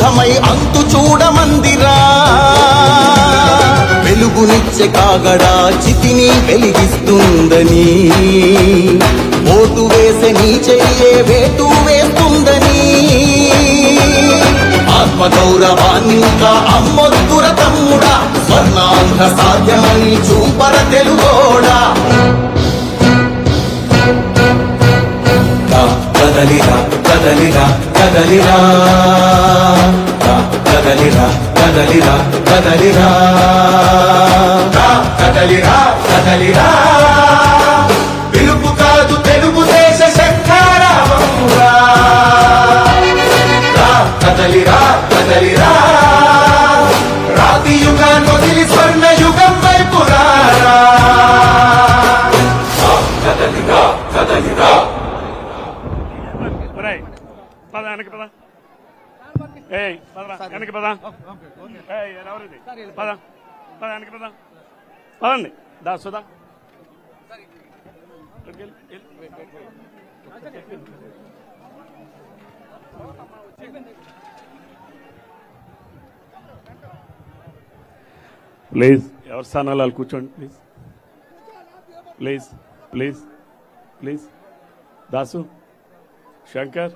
ఆయుధమై అంతు చూడమందిరా వెలుగునిచ్చే కాగడా చితిని వెలిగిస్తుందని vote వేసే నీ చెయ్యే వేటు వేస్తుందని ఆత్మగౌరవాన్ని ఇంకా అమ్మొద్దుర తమ్ముడా స్వర్ణాంధ్ర సాధ్యమని చూపర తెలుగోడా కదలిరా కదలిరా కదలిరా కదలిరా కదలిరా కదలిరా కదలిరా కదలిరా పిలుపు కాదు తెలుగుదేశ శంఖారావమురా కదలిరా కదలిరా రాతి యుగాన్ని వదిలి స్వర్ణ యుగం వైపు రారా కదలిరా కదలిరా పద వెనక్కి పద వెనక్కి పద ఎవరిది పద పద వెనక్కి పద పదండి దా సుధా ప్లీజ్ ఎవరి స్థానాలు వాళ్ళు కూర్చోండి please please please please Dasu Shankar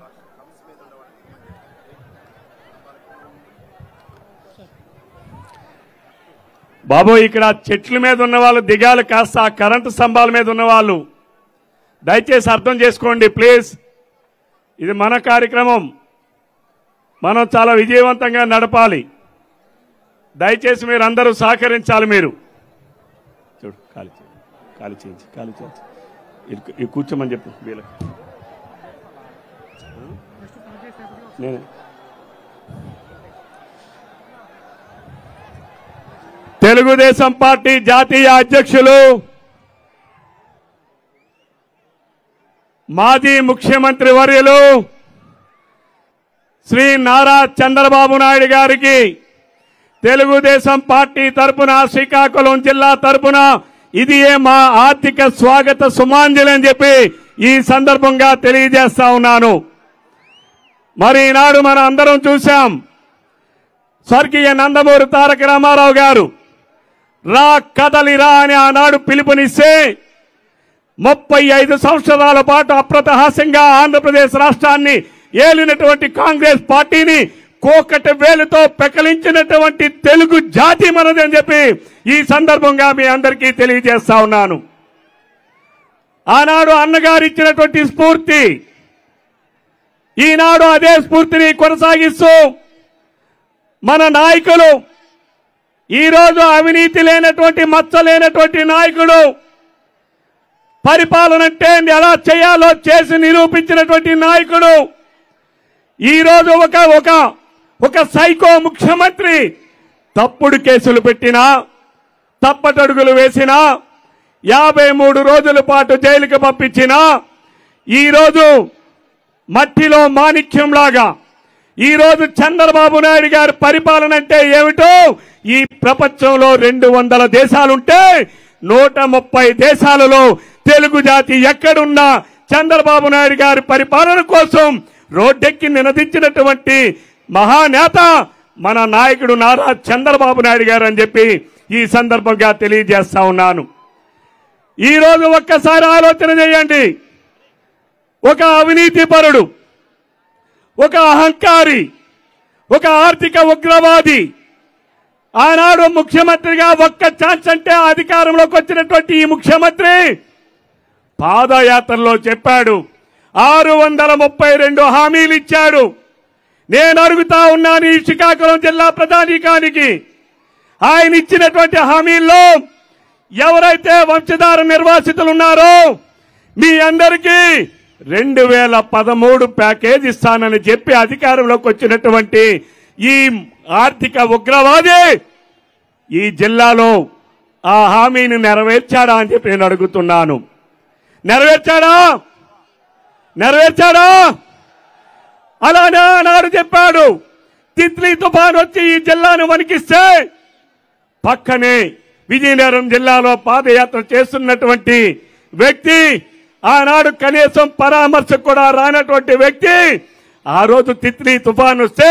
Babu ఇక్కడ చెట్ల మీద ఉన్న వాళ్ళు దిగాలి కాస్త ఆ కరెంటు స్తంభాల మీద ఉన్న వాళ్ళు దయచేసి అర్థం చేసుకోండి ప్లీజ్ ఇది మన కార్యక్రమం మనం చాలా విజయవంతంగా నడపాలి దయచేసి మీరు అందరూ సహకరించాలి మీరు చూడు ఖాళీ చేయించి కూర్చోమని చెప్పు వీళ్ళకి నేనే తెలుగుదేశం పార్టీ జాతీయ అధ్యక్షులు మాజీ ముఖ్యమంత్రి వర్యులు శ్రీ నారా చంద్రబాబు నాయుడు గారికి తెలుగుదేశం పార్టీ తరపున శ్రీకాకుళం జిల్లా తరపున ఇది మా ఆర్థిక స్వాగత సుమాంజలి అని చెప్పి ఈ సందర్భంగా తెలియజేస్తా ఉన్నాను. మరి ఈనాడు మనం అందరం చూశాం స్వర్గీయ నందమూరి తారక రామారావు గారు రా కదలిరా అని ఆనాడు పిలుపునిస్తే 35 సంవత్సరాల పాటు అప్రతహాస్యంగా ఆంధ్రప్రదేశ్ రాష్ట్రాన్ని ఏలినటువంటి కాంగ్రెస్ పార్టీని కోకటి వేలుతో పెకలించినటువంటి తెలుగు జాతి మనది అని చెప్పి ఈ సందర్భంగా మీ అందరికీ తెలియజేస్తా ఉన్నాను. ఆనాడు అన్నగారు ఇచ్చినటువంటి స్ఫూర్తి ఈనాడు అదే స్ఫూర్తిని కొనసాగిస్తూ మన నాయకులు ఈరోజు అవినీతి లేనటువంటి మచ్చ లేనటువంటి నాయకుడు పరిపాలన అంటే ఎలా చేయాలో చేసి నిరూపించినటువంటి నాయకుడు ఈరోజు ఒక సైకో ముఖ్యమంత్రి తప్పుడు కేసులు పెట్టినా తప్పటడుగులు వేసినా 53 రోజుల పాటు జైలుకి పంపించినా ఈరోజు మట్టిలో మాణిక్యంలాగా ఈరోజు చంద్రబాబు నాయుడు గారి పరిపాలన అంటే ఏమిటో ఈ ప్రపంచంలో 200 దేశాలుంటే 130 దేశాలలో తెలుగు జాతి ఎక్కడున్నా చంద్రబాబు నాయుడు గారి పరిపాలన కోసం రోడ్డెక్కి నినదించినటువంటి మహానేత మన నాయకుడు నారా చంద్రబాబు నాయుడు గారు అని చెప్పి ఈ సందర్భంగా తెలియజేస్తా ఉన్నాను. ఈరోజు ఒక్కసారి ఆలోచన చేయండి. ఒక అవినీతిపరుడు, ఒక అహంకారి, ఒక ఆర్థిక ఉగ్రవాది ఆనాడు ముఖ్యమంత్రిగా ఒక్క ఛాన్స్ అంటే అధికారంలోకి వచ్చినటువంటి ఈ ముఖ్యమంత్రి పాదయాత్రలో చెప్పాడు 632 హామీలు ఇచ్చాడు. నేను అడుగుతా ఉన్నాను ఈ శ్రీకాకుళం జిల్లా ప్రజానీకానికి ఆయన ఇచ్చినటువంటి హామీల్లో ఎవరైతే వంశధార నిర్వాసితులు ఉన్నారో మీ అందరికీ 2013 ప్యాకేజ్ ఇస్తానని చెప్పి అధికారంలోకి వచ్చినటువంటి ఈ ఆర్థిక ఉగ్రవాది ఈ జిల్లాలో ఆ హామీని నెరవేర్చాడా అని చెప్పి నేను అడుగుతున్నాను. నెరవేర్చాడా? అలానే నాడు చెప్పాడు తిత్లీ తుఫాన్ వచ్చి ఈ జిల్లాను వణికిస్తే పక్కనే విజయనగరం జిల్లాలో పాదయాత్ర చేస్తున్నటువంటి వ్యక్తి ఆనాడు కనీసం పరామర్శ కూడా రానటువంటి వ్యక్తి ఆ రోజు తిత్లీ తుఫాన్ వస్తే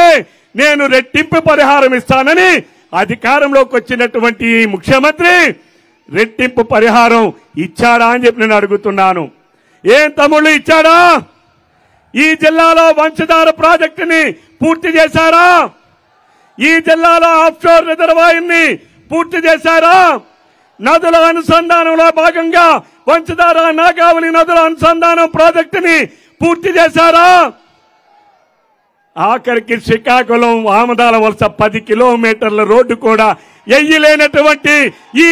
నేను రెట్టింపు పరిహారం ఇస్తానని అధికారంలోకి వచ్చినటువంటి ఈ ముఖ్యమంత్రి రెట్టింపు పరిహారం ఇచ్చాడా అని చెప్పి నేను అడుగుతున్నాను. ఏం తమ్ముళ్ళు ఇచ్చాడా? ఈ జిల్లాలో వంశధార ప్రాజెక్టుని పూర్తి చేశారా? ఈ జిల్లాలో ఆఫ్షోర్ రిజర్వాయర్ని పూర్తి చేశారా? నదుల అనుసంధానంలో భాగంగా వంశధార నాగావళి నదుల అనుసంధానం ప్రాజెక్టుని పూర్తి చేశారా? ఆఖరికి శ్రీకాకుళం ఆమదాల వలస 10 కిలోమీటర్ల రోడ్డు కూడా ఎయ్యలేనటువంటి ఈ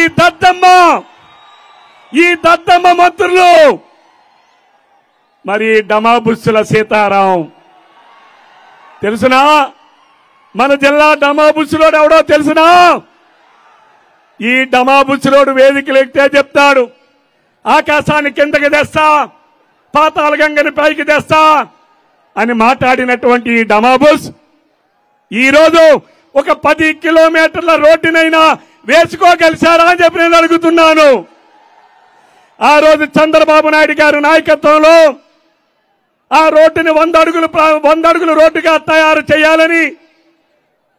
దద్దమ్మ మంత్రులు, మరి డమాబుస్సుల సీతారాం తెలుసునా? మన జిల్లా డమాబుస్సులోడు ఎవడో తెలుసునా? ఈ డమాబుస్సులోడు వేదికలు ఎక్కితే చెప్తాడు, ఆకాశాన్ని కిందకి తెస్తా, పాతాళ గంగని పైకి తెస్తా అని మాట్లాడినటువంటి ఈ డమాబుస్ ఈరోజు ఒక 10 కిలోమీటర్ల రోడ్డునైనా వేసుకోగలిశారా అని చెప్పి నేను అడుగుతున్నాను. ఆ రోజు చంద్రబాబు నాయుడు గారి నాయకత్వంలో ఆ రోడ్డుని 100 అడుగులు రోడ్డుగా తయారు చేయాలని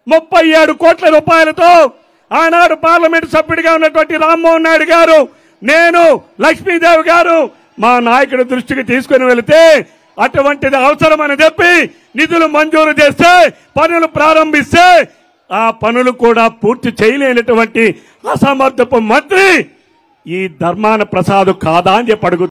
37 కోట్ల రూపాయలతో ఆనాడు పార్లమెంటు సభ్యుడిగా ఉన్నటువంటి రామ్మోహన్ నాయుడు గారు, నేను, లక్ష్మీదేవి గారు మా నాయకుడి దృష్టికి తీసుకుని వెళితే అటువంటిది అవసరమని చెప్పి నిధులు మంజూరు చేస్తే పనులు ప్రారంభిస్తే ఆ పనులు కూడా పూర్తి చేయలేనటువంటి అసమర్థపు మంత్రి ఈ ధర్మాన ప్రసాద్ కాదా అని చెప్పి అడుగుతున్నారు.